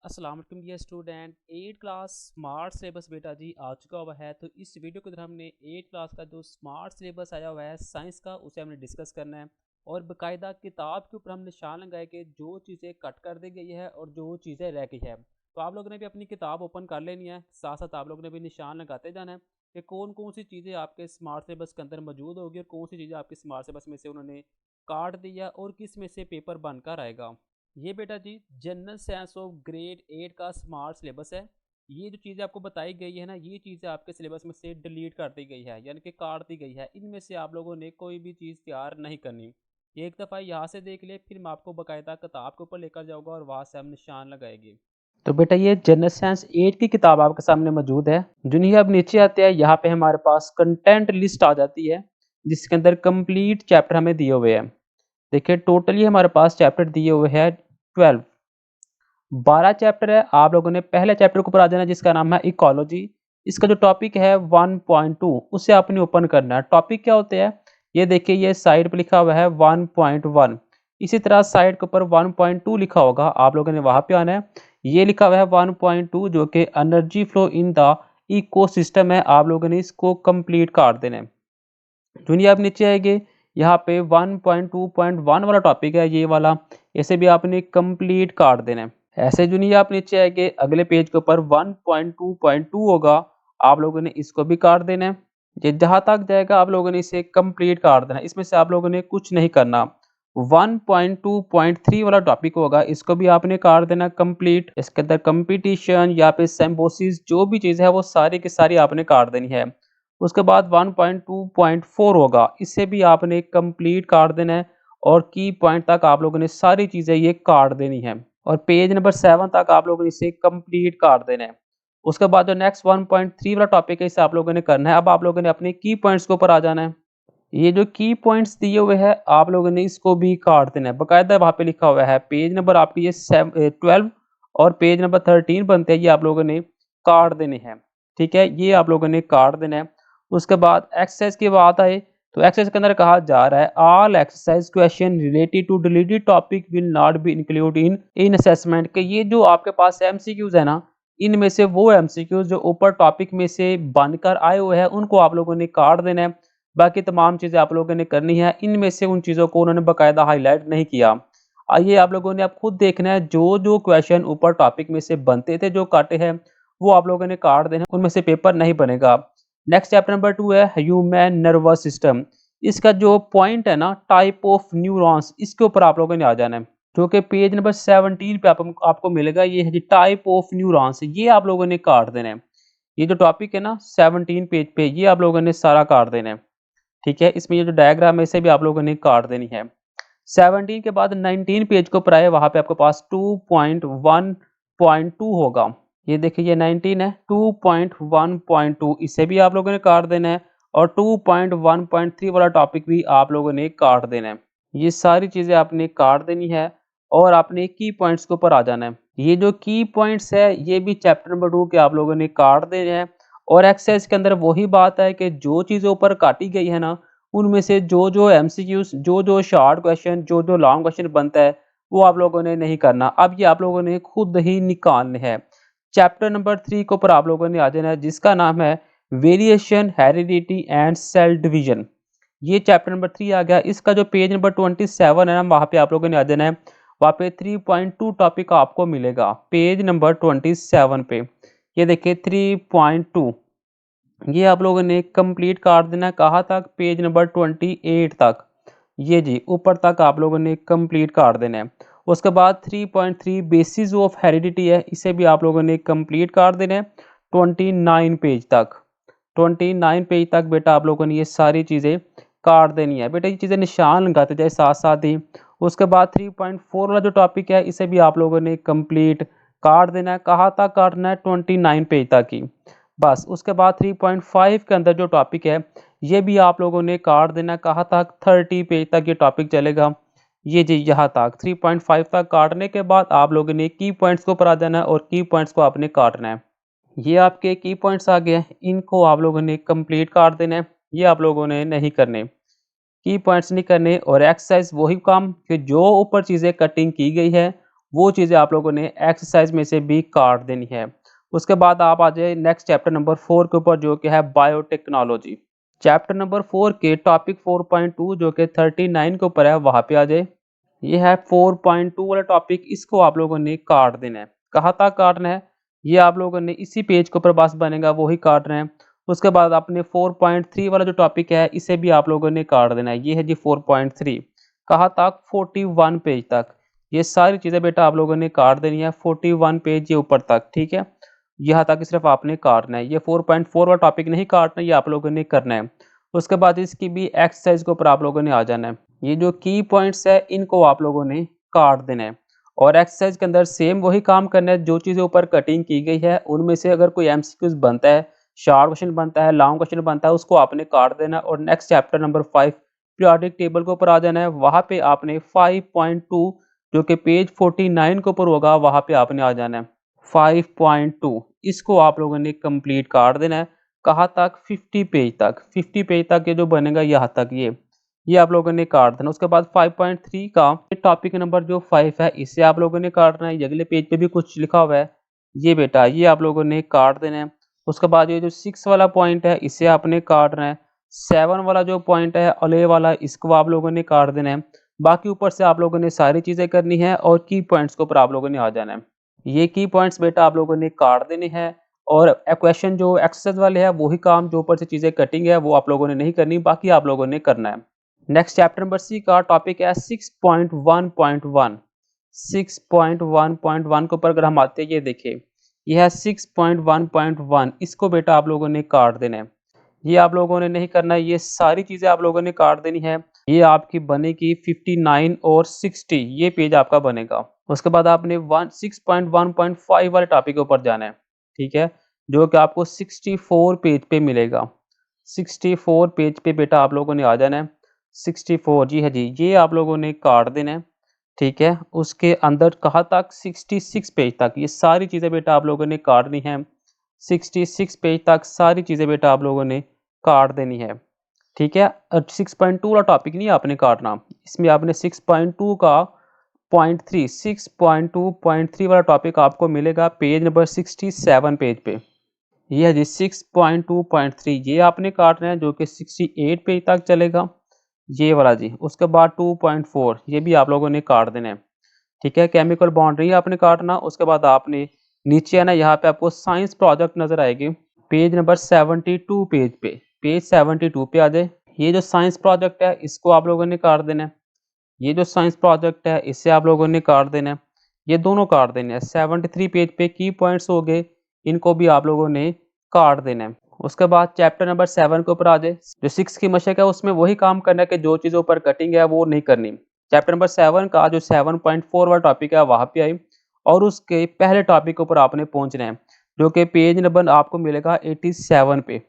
अस्सलाम वालेकुम dear student. 8 class smart syllabus बेटा जी आ चुका हुआ है। तो इस वीडियो के अंदर हमने 8 क्लास का जो स्मार्ट सिलेबस आया हुआ है साइंस का, उसे हमने डिस्कस करना है और बाकायदा किताब के ऊपर हम निशान लगाए कि जो चीज़ें कट कर दी गई है और जो चीज़ें रह गई है। तो आप लोगों ने भी अपनी किताब ओपन कर लेनी है, साथ साथ आप लोगों ने भी निशान लगाते जाना है कि कौन कौन सी चीज़ें आपके स्मार्ट सिलेबस के अंदर मौजूद होगी और कौन सी चीज़ें आपके स्मार्ट सिलेबस में से उन्होंने काट दिया और किस में से पेपर बनकर आएगा। ये बेटा जी जनरल साइंस ऑफ ग्रेड 8 का स्मार्ट सिलेबस है। ये जो चीज़ें आपको बताई गई है ना, ये चीज़ें आपके सिलेबस में से डिलीट कर दी गई है, यानी कि काट दी गई है। इनमें से आप लोगों ने कोई भी चीज़ तैयार नहीं करनी। एक दफ़ा यहाँ से देख ले, फिर मैं आपको बाकायदा किताब के ऊपर लेकर जाऊँगा और वहाँ से हम निशान लगाएंगे। तो बेटा ये जनरल साइंस 8 की किताब आपके सामने मौजूद है। जुनिए अब नीचे आते हैं, यहाँ पे हमारे पास कंटेंट लिस्ट आ जाती है जिसके अंदर कंप्लीट चैप्टर हमें दिए हुए हैं। देखिए टोटली हमारे पास चैप्टर दिए हुए हैं 12। 12 चैप्टर है। आप लोगों ने पहले चैप्टर के ऊपर आ जाना है जिसका नाम है इकोलॉजी। इसका जो टॉपिक है 1.2 उसे आपने ओपन करना है। टॉपिक क्या होते हैं ये देखिए, ये साइड पे लिखा हुआ है 1.1। इसी तरह साइड के ऊपर 1.2 लिखा होगा, आप लोगों ने वहां पे आना है। ये लिखा हुआ है 1.2 जो कि energy flow in the ecosystem है, आप लोगों ने इसको कंप्लीट कर देना है। जूनियर आप नीचे आएंगे, यहाँ पे 1.2.1 वाला टॉपिक है ये वाला, इसे भी आपने कंप्लीट कर देना है। ऐसे जूनियर आप नीचे आएंगे, अगले पेज के ऊपर 1.2.2 होगा, आप लोगों ने इसको भी काट देना है। ये जहां तक जाएगा आप लोगों ने इसे कंप्लीट कर देना है, इसमें से आप लोगों ने कुछ नहीं करना। 1.2.3 वाला टॉपिक होगा, इसको भी आपने काट देना कंप्लीट। इसके अंदर कंपटीशन या फिर सिम्बोसिस जो भी चीज़ है वो सारी की सारी आपने काट देनी है। उसके बाद 1.2.4 होगा, इसे भी आपने कंप्लीट काट देना है और की पॉइंट तक आप लोगों ने सारी चीज़ें ये काट देनी है और पेज नंबर 7 तक आप लोगों ने इसे कंप्लीट काट देना है। उसके बाद जो नेक्स्ट 1.3 वाला टॉपिक है इसे आप लोगों ने करना है। अब आप लोगों ने अपने की पॉइंट्स के ऊपर आ जाना है। ये जो की पॉइंट्स दिए हुए हैं आप लोगों ने इसको भी काट देना है। बकायदा वहाँ पे लिखा हुआ है पेज नंबर आपकी ये 12 और पेज नंबर 13 बनते हैं, ये आप लोगों ने काट देने हैं। ठीक है, ये आप लोगों ने काट देना है। उसके बाद एक्सरसाइज की बात आए तो एक्सरसाइज के अंदर कहा जा रहा है all exercise question related to deleted topic will not be include in in assessment के। ये जो आपके पास एमसीक्यूज है ना, इनमें से वो एमसीक्यूज जो ऊपर टॉपिक में से बनकर आए हुए हैं उनको आप लोगों ने काट देना है। बाकी तमाम चीज़ें आप लोगों ने करनी है। इनमें से उन चीज़ों को उन्होंने बाकायदा हाईलाइट नहीं किया। आइए आप लोगों ने अब खुद देखना है, जो जो क्वेश्चन ऊपर टॉपिक में से बनते थे जो काटे हैं वो आप लोगों ने काट देना, उनमें से पेपर नहीं बनेगा। नेक्स्ट चैप्टर नंबर 2 है ह्यूमन नर्वस सिस्टम। इसका जो पॉइंट है ना टाइप ऑफ न्यूरॉन्स, इसके ऊपर आप लोगों ने आ जाना है, जो कि पेज नंबर 17 पे आपको मिलेगा। ये है जी टाइप ऑफ न्यूरॉन्स, ये आप लोगों ने काट देना है। ये जो टॉपिक है ना 17 पेज पे, ये आप लोगों ने सारा काट देना है। ठीक है, इसमें ये जो डायग्राम है इसे भी आप लोगों ने काट देनी है। 17 के बाद 19 पेज को ऊपर आए, वहां पे आपके पास 2.1.2 होगा। ये देखिए ये 19 है, 2.1.2 इसे भी आप लोगों ने काट देना है और 2.1.3 वाला टॉपिक भी आप लोगों ने काट देना है। ये सारी चीजें आपने काट देनी है और आपने की पॉइंट्स के ऊपर आ जाना है। ये जो की पॉइंट्स है ये भी चैप्टर नंबर 2 के आप लोगों ने काट देने हैं और एक्सरसाइज के अंदर वही बात है कि जो चीज़ें ऊपर काटी गई है ना, उनमें से जो जो एमसीक्यूज, जो जो शॉर्ट क्वेश्चन, जो जो लॉन्ग क्वेश्चन बनता है वो आप लोगों ने नहीं करना। अब ये आप लोगों ने खुद ही निकालने हैं। चैप्टर नंबर 3 के ऊपर आप लोगों ने आ जाना है जिसका नाम है variation, heredity and cell division. ये चैप्टर नंबर 3 आ गया। इसका जो पेज नंबर 27 है ना, वहाँ पे आप लोगों ने आ जाना है। वहाँ पे 3.2 टॉपिक आपको मिलेगा पेज नंबर 27 पे। ये देखिए 3.2, ये आप लोगों ने कंप्लीट कर देना। कहाँ तक? पेज नंबर 28 तक। ये जी ऊपर तक आप लोगों ने कंप्लीट कर देना है। उसके बाद 3.3 बेसिस ऑफ हेरिडिटी है, इसे भी आप लोगों ने कंप्लीट कर देना है 29 पेज तक। 29 पेज तक बेटा आप लोगों ने ये सारी चीज़ें काट देनी है। बेटा ये चीज़ें निशान लगाते जाए साथ साथ ही। उसके बाद 3.4 वाला जो टॉपिक है इसे भी आप लोगों ने कंप्लीट काट देना है। कहाँ तक काटना है? 29 पेज तक ही बस। उसके बाद 3.5 के अंदर जो टॉपिक है ये भी आप लोगों ने काट देना। कहाँ तक? 30 पेज तक ये टॉपिक चलेगा। ये जी यहाँ तक 3.5 तक काटने के बाद आप लोगों ने की पॉइंट्स को ऊपर आ जाना है और की पॉइंट्स को आपने काटना है। ये आपके की पॉइंट्स आ गए, इनको आप लोगों ने कंप्लीट काट देना है। ये आप लोगों ने नहीं करने, की पॉइंट्स नहीं करने। और एक्सरसाइज वही काम कि जो ऊपर चीज़ें कटिंग की गई है वो चीज़ें आप लोगों ने एक्सरसाइज में से भी काट देनी है। उसके बाद आप आ जाइए नेक्स्ट चैप्टर नंबर 4 के ऊपर, जो कि है बायोटेक्नोलॉजी। चैप्टर नंबर 4 के टॉपिक 4.2 जो कि 39 के ऊपर है, वहाँ पे आ जाए। ये है 4.2 वाला टॉपिक, इसको आप लोगों ने काट देना है। कहाँ तक काटना है, ये आप लोगों ने इसी पेज के ऊपर बस बनेगा वही काट रहे हैं। उसके बाद आपने 4.3 वाला जो टॉपिक है, इसे भी आप लोगों ने काट देना है। ये है जी 4.3, कहाँ तक, 41 पेज तक। ये सारी चीज़ें बेटा आप लोगों ने काट देनी है 41 पेज ये ऊपर तक, ठीक है। यहाँ तक सिर्फ आपने काटना है, ये 4.4 वाला टॉपिक नहीं काटना, ये आप लोगों ने करना है। उसके बाद इसकी भी एक्सरसाइज के ऊपर आप लोगों ने आ जाना है। ये जो की पॉइंट्स है, इनको आप लोगों ने काट देना है और एक्सरसाइज के अंदर सेम वही काम करना है। जो चीज़ें ऊपर कटिंग की गई है, उनमें से अगर कोई एमसीक्यूज बनता है, शॉर्ट क्वेश्चन बनता है, लॉन्ग क्वेश्चन बनता है, उसको आपने काट देना और next chapter number 5 periodic table के ऊपर आ जाना है। वहाँ पे आपने 5.2 जो कि पेज 49 के ऊपर होगा, वहाँ पे आपने आ जाना है। 5.2 इसको आप लोगों ने कंप्लीट काट देना है। कहाँ तक, 50 पेज तक। 50 पेज तक ये जो बनेगा यहाँ तक, ये आप लोगों ने काट देना। उसके बाद 5.3 का टॉपिक नंबर जो 5 है, इसे आप लोगों ने काटना है। अगले पेज पे भी कुछ लिखा हुआ है, ये बेटा ये आप लोगों ने काट देना है। उसके बाद ये जो 6 वाला पॉइंट है, इसे आपने काटना है। 7 वाला जो पॉइंट है अले वाला, इसको आप लोगों ने काट देना है। बाकी ऊपर से आप लोगों ने सारी चीज़ें करनी है और की पॉइंट्स के ऊपर आप लोगों ने आ जाना है। ये की पॉइंट्स बेटा आप लोगों ने काट देने हैं और क्वेश्चन जो एक्सरसाइज वाले हैं, वही काम जो ऊपर से चीज़ें कटिंग है वो आप लोगों ने नहीं करनी, बाकी आप लोगों ने करना है। नेक्स्ट चैप्टर नंबर सी का टॉपिक है 6.1.1। 6.1.1 के ऊपर अगर हम आते हैं, ये देखिए यह है 6.1.1, इसको बेटा आप लोगों ने काट देना है। ये आप लोगों ने नहीं करना है, ये सारी चीज़ें आप लोगों ने काट देनी है। ये आपकी बनेगी 59 और 60, ये पेज आपका बनेगा। उसके बाद आपने 6.1.5 वाले टॉपिक के ऊपर जाना है, ठीक है, जो कि आपको 64 पेज पे मिलेगा। 64 पेज पे बेटा आप लोगों ने आ जाना है। 64 जी है जी, ये आप लोगों ने काट देना है, ठीक है। उसके अंदर कहाँ तक, 66 पेज तक, ये सारी चीज़ें बेटा आप लोगों ने काटनी है। 66 पेज तक सारी चीज़ें बेटा आप लोगों ने काट देनी है, ठीक है। 6.2 वाला टॉपिक नहीं आपने काटना, इसमें आपने 6.2 का पॉइंट 3, 6.2.3 वाला टॉपिक आपको मिलेगा पेज नंबर 67 पेज पे। ये है जी 6.2.3, ये आपने काटना है, जो कि 68 पेज तक चलेगा, ये वाला जी। उसके बाद 2.4, ये भी आप लोगों ने काट देना है, ठीक है। केमिकल बाउंड्री आपने काटना। उसके बाद आपने नीचे है ना, यहाँ पे आपको साइंस प्रोजेक्ट नजर आएगी पेज नंबर 72 पेज पे, पेज 72 पे आ जाए। ये जो साइंस प्रोजेक्ट है, इसको आप लोगों ने काट देना है। ये जो साइंस प्रोजेक्ट है, इसे आप लोगों ने काट देना है। ये दोनों काट देने हैं। 73 पेज पे की पॉइंट्स हो गए, इनको भी आप लोगों ने काट देना है। उसके बाद चैप्टर नंबर 7 के ऊपर आ जाए। जो 6 की मशक है, उसमें वही काम करना है कि जो चीज़ों पर कटिंग है वो नहीं करनी। चैप्टर नंबर 7 का जो 7.4 वाला टॉपिक है, वहाँ पे आई और उसके पहले टॉपिक के ऊपर आपने पहुँचना है, जो कि पेज नंबर आपको मिलेगा 87 पे।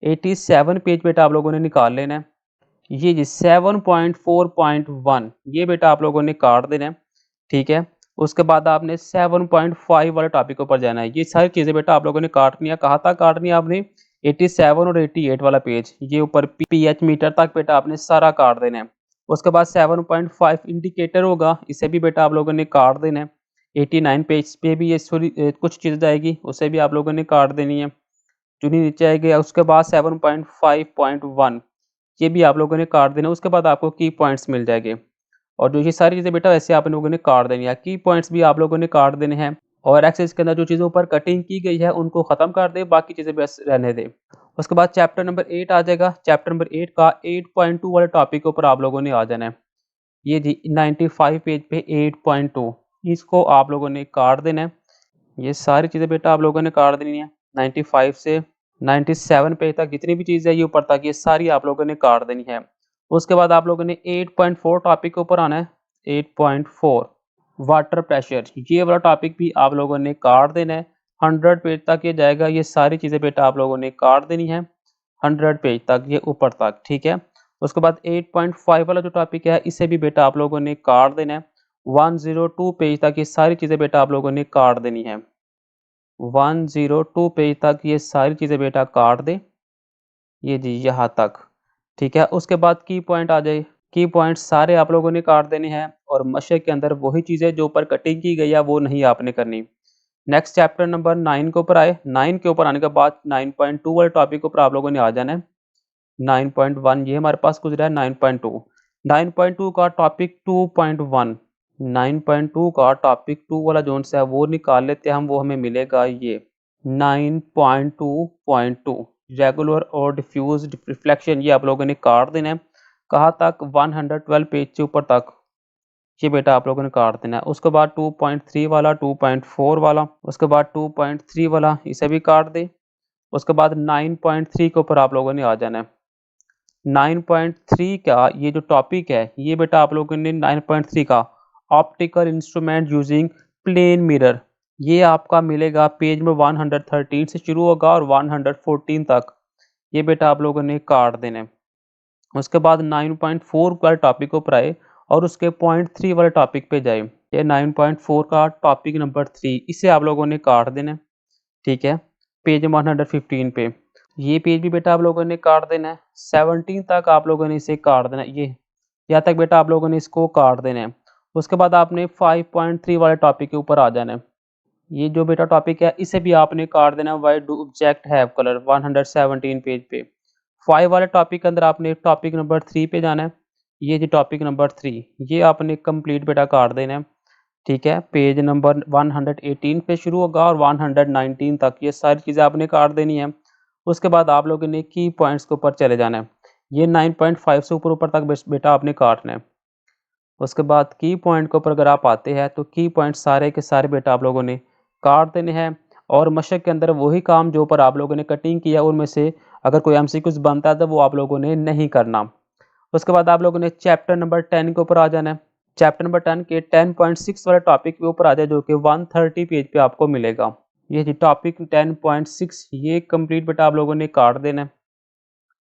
87 पेज बेटा आप लोगों ने निकाल लेना है। ये जी 7.4.1, ये बेटा आप लोगों ने काट देना है, ठीक है। उसके बाद आपने 7.5 वाले टॉपिक के ऊपर जाना है। ये सारी चीज़ें बेटा आप लोगों ने काटनी है। कहाँ तक काटनी है आपने, 87 और 88 वाला पेज, ये ऊपर पीएच मीटर तक बेटा आपने सारा काट देना है। उसके बाद 7.5 इंडिकेटर होगा, इसे भी बेटा आप लोगों ने काट देना है। 89 पेज पे भी ये कुछ चीज़ जाएगी, उसे भी आप लोगों ने काट देनी है, चुनी नीचे आएगी। उसके बाद 7.5.1, ये भी आप लोगों ने काट देना है। उसके बाद आपको की पॉइंट्स मिल जाएंगे और जो ये सारी चीज़ें बेटा वैसे आप लोगों ने काट देनी है। की पॉइंट्स भी आप लोगों ने काट देने हैं और एक्सेस के अंदर जो चीज़ों पर कटिंग की गई है, उनको ख़त्म कर दे, बाकी चीज़ें बस रहने दें। उसके बाद चैप्टर नंबर 8 आ जाएगा। चैप्टर नंबर 8 का 8.2 वाले टॉपिक के ऊपर आप लोगों ने आ जाना है। ये जी 95 पेज पे 8.2, इसको आप लोगों ने काट देना है। ये सारी चीज़ें बेटा आप लोगों ने काट देनी है। 95 से 97 पेज तक जितनी भी चीज़ है, ये ऊपर तक, ये सारी आप लोगों ने काट देनी है। उसके बाद आप लोगों ने 8.4 टॉपिक के ऊपर आना है। 8.4 वाटर प्रेशर, ये वाला टॉपिक भी आप लोगों ने काट देना है। 100 पेज तक ये जाएगा। ये सारी चीज़ें बेटा आप लोगों ने काट देनी है 100 पेज तक, ये ऊपर तक, ठीक है। उसके बाद 8.5 वाला जो टॉपिक है, इसे भी बेटा आप लोगों ने काट देना है। 102 पेज तक ये सारी चीज़ें बेटा आप लोगों ने काट देनी है। 102 पेज तक ये सारी चीज़ें बेटा काट दे, ये जी यहाँ तक, ठीक है। उसके बाद की पॉइंट आ जाए। की पॉइंट्स सारे आप लोगों ने काट देने हैं और मशक के अंदर वही चीज़ें जो ऊपर कटिंग की गई है वो नहीं आपने करनी। नेक्स्ट चैप्टर नंबर 9 के ऊपर आए। 9 के ऊपर आने के बाद 9.2 वाले टॉपिक के ऊपर आप लोगों ने आ जाना है। 9.1 ये हमारे पास गुजरा है 9.2। 9.2 का टॉपिक 2.1, 9.2 का टॉपिक 2 वाला जोन से है वो निकाल लेते हैं हम, वो हमें मिलेगा ये 9.2.2 रेगुलर और डिफ्यूज रिफ्लेक्शन। ये आप लोगों ने काट देना है। कहाँ तक? 112 पेज के ऊपर तक ये बेटा आप लोगों ने काट देना है। उसके बाद 2.3 वाला, 2.4 वाला, उसके बाद 2.3 वाला इसे भी काट दे। उसके बाद 9.3 के ऊपर आप लोगों ने आ जाना है। 9.3 का ये जो टॉपिक है ये बेटा आप लोगों ने 9.3 का optical instrument using plane mirror, ये आपका मिलेगा पेज में 113 से शुरू होगा और 114 तक ये बेटा आप लोगों ने काट देने। उसके बाद 9.4 वाले टॉपिक को ऊपर आए और उसके 0.3 वाले टॉपिक पे जाए। ये 9.4 का टॉपिक नंबर 3 इसे आप लोगों ने काट देना, ठीक है, पेज 115 पे। ये पेज भी बेटा आप लोगों ने काट देना है। 17 तक आप लोगों ने इसे काट देना है। ये यहाँ तक बेटा आप लोगों ने इसको काट देना है। उसके बाद आपने 5.3 वाले टॉपिक के ऊपर आ जाना है। ये जो बेटा टॉपिक है इसे भी आपने काट देना है। Why do object have colour, 117 page पे। 5 वाले टॉपिक के अंदर आपने टॉपिक नंबर 3 पे जाना है। ये जो टॉपिक नंबर 3 ये आपने कंप्लीट बेटा काट देना है, ठीक है। पेज नंबर 118 पे शुरू होगा और 119 तक ये सारी चीज़ें आपने काट देनी है। उसके बाद आप लोगों ने की पॉइंट्स के ऊपर चले जाना है। ये 9.5 से ऊपर ऊपर तक बेटा आपने काटना है। उसके बाद की पॉइंट के ऊपर अगर आप आते हैं तो की पॉइंट सारे के सारे बेटा आप लोगों ने काट देने हैं और मशक के अंदर वही काम जो ऊपर आप लोगों ने कटिंग किया उनमें से अगर कोई एमसीक्यूज बनता है तो वो आप लोगों ने नहीं करना। उसके बाद आप लोगों ने चैप्टर नंबर 10 के ऊपर आ जाना है। चैप्टर नंबर 10 के 10.6 वाले टॉपिक के ऊपर आ जाए जो कि 130 पेज पे आपको मिलेगा। ये जी टॉपिक 10.6 ये कंप्लीट बेटा आप लोगों ने काट देना है,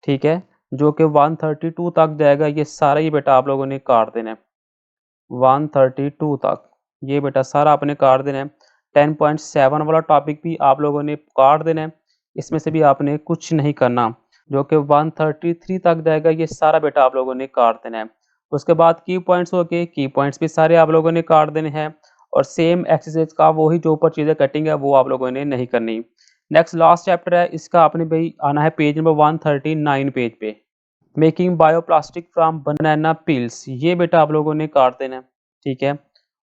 ठीक है, जो कि 132 तक जाएगा। ये सारा ही बेटा आप लोगों ने काट देना है 132 तक। ये बेटा सारा आपने काट देना है। 10.7 वाला टॉपिक भी आप लोगों ने काट देना है। इसमें से भी आपने कुछ नहीं करना, जो कि 133 तक जाएगा। ये सारा बेटा आप लोगों ने काट देना है। उसके बाद की पॉइंट्स हो गए, की पॉइंट्स भी सारे आप लोगों ने काट देने हैं और सेम एक्सरसाइज का वही जो ऊपर चीज़ें कटिंग है वो आप लोगों ने नहीं करनी। नेक्स्ट लास्ट चैप्टर है, इसका आपने भाई आना है पेज नंबर 139 पेज पे। Making bioplastic from banana peels, ये बेटा आप लोगों ने काट देना है, ठीक है।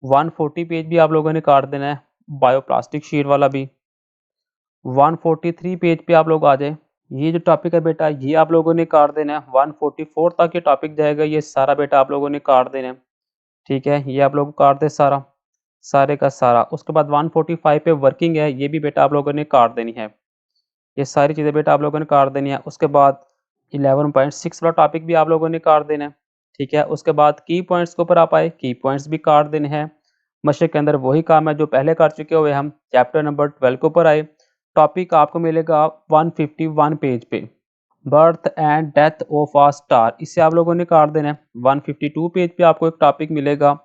140 पेज भी आप लोगों ने काट देना है, बायोप्लास्टिक शीट वाला भी। 143 पेज पे आप लोग आ जाए। ये जो टॉपिक है बेटा ये आप लोगों ने काट देना है। 144 तक ये टॉपिक जाएगा। ये सारा बेटा आप लोगों ने काट देना है, ठीक है। ये आप लोग काट दे सारा, सारे का सारा। उसके बाद 145 पे वर्किंग है, ये भी बेटा आप लोगों ने काट देनी है। ये सारी चीज़ें बेटा आप लोगों ने काट देनी है। उसके बाद 11.6 वाला टॉपिक भी आप लोगों ने काट देना है, ठीक है। उसके बाद की पॉइंट्स के ऊपर आप आए, की पॉइंट्स भी काट देने हैं। मशक के अंदर वही काम है जो पहले कर चुके हुए हम। चैप्टर नंबर 12 के ऊपर आए, टॉपिक आपको मिलेगा 151 पेज पे, birth and death of a star, इसे आप लोगों ने काट देना है। 152 पेज पे आपको एक टॉपिक मिलेगा,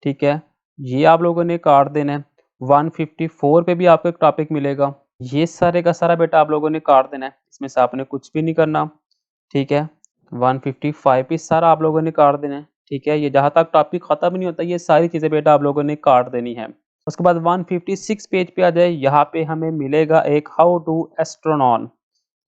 ठीक है, ये आप लोगों ने काट देना है। 154 पे भी आपको एक टॉपिक मिलेगा, ये सारे का सारा बेटा आप लोगों ने काट देना है। इसमें से आपने कुछ भी नहीं करना, ठीक है। 155 पे सारा आप लोगों ने काट देना है, ठीक है। ये जहाँ तक टॉपिक खत्म नहीं होता ये सारी चीज़ें बेटा आप लोगों ने काट देनी है। उसके बाद 156 पेज पे आ जाए, यहाँ पे हमें मिलेगा एक हाउ टू एस्ट्रोनॉन,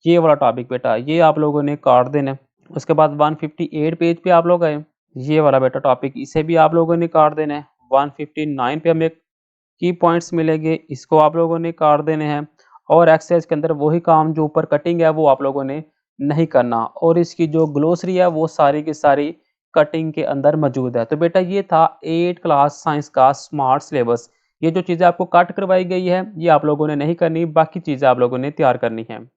ये वाला टॉपिक बेटा ये आप लोगों ने काट देना है। उसके बाद 158 पेज पे आप लोग आए, ये वाला बेटा टॉपिक इसे भी आप लोगों ने काट देना है। 159 पे हमें की पॉइंट्स मिलेंगे, इसको आप लोगों ने काट देने हैं और एक्सरसाइज के अंदर वही काम जो ऊपर कटिंग है वो आप लोगों ने नहीं करना और इसकी जो ग्लोसरी है वो सारी की सारी कटिंग के अंदर मौजूद है। तो बेटा ये था 8 क्लास साइंस का स्मार्ट सिलेबस। ये जो चीज़ें आपको कट करवाई गई है ये आप लोगों ने नहीं करनी, बाकी चीज़ें आप लोगों ने तैयार करनी है।